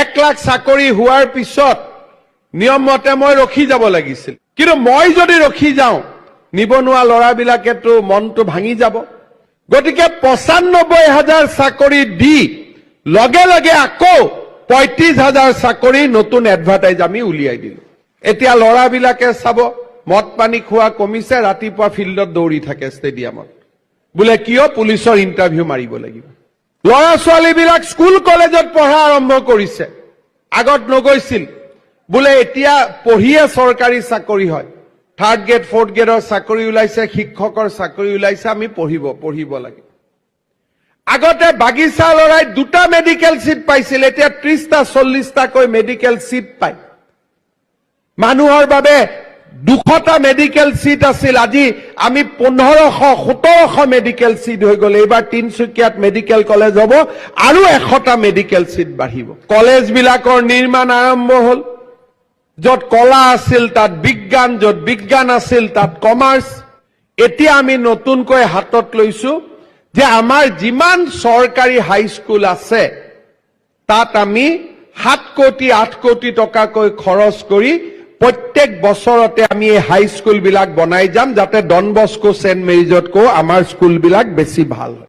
1 লাখ চাকৰি হোৱাৰ পিছত নিয়ম মতে মই ৰখি যাব লাগিছিল, কিন্তু মই যদি ৰখি যাওঁ নিবনুৱা ল'ৰাবিলাকেতো মনটো ভাঙি যাব। গতিকে ৯৫,০০০ চাকৰি দি লগে লগে আকৌ ৩৫,০০০ চাকৰি নতুন এডভাৰটাইজ আমি উলিয়াই দিলো। এতিয়া ল'ৰাবিলাকে চাব, মদ পানী খোৱা কমিছে, ৰাতিপুৱা ফিল্ডত দৌৰি থাকে ষ্টেডিয়ামত, বোলে কিয় পুলিচৰ ইণ্টাৰভিউ মাৰিব লাগিব। ল'ৰা ছোৱালীবিলাক স্কুল কলেজত পঢ়া আৰম্ভ কৰিছে, আগত নগৈছিল, বোলে এতিয়া পঢ়িয়ে চৰকাৰী চাকৰি হয়। 3rd গ্ৰেড 4th গ্ৰেডৰ চাকৰি ওলাইছে, শিক্ষকৰ চাকৰি ওলাইছে, আমি পঢ়িব লাগে। আগতে বাগিচা লৰাই 2টা মেডিকেল সিট পাইছিল, এতিয়া 30টা 40টাকৈ মেডিকেল সিট পায়। মানুহৰ বাবে 200টা মেডিকেল সিট আছিল, আজি আমি 1500-1700 মেডিকেল সিট হৈ গ'ল। এইবাৰ তিনচুকীয়াত মেডিকেল কলেজ হ'ব আৰু 100টা মেডিকেল সিট বাঢ়িব। কলেজবিলাকৰ নিৰ্মাণ আৰম্ভ হ'ল, য'ত কলা আছিল তাত বিজ্ঞান, য'ত বিজ্ঞান আছিল তাত কমাৰ্চ। এতিয়া আমি নতুনকৈ হাতত লৈছো যে আমাৰ যিমান চৰকাৰী হাইস্কুল আছে তাত আমি 7 কোটি 8 কোটি টকাকৈ খৰচ কৰি প্ৰত্যেক বছৰতে আমি এই হাইস্কুলবিলাক বনাই যাম, যাতে ডন বস্কো, সেন্ট মেৰিজতকৈ আমাৰ স্কুলবিলাক বেছি ভাল হয়।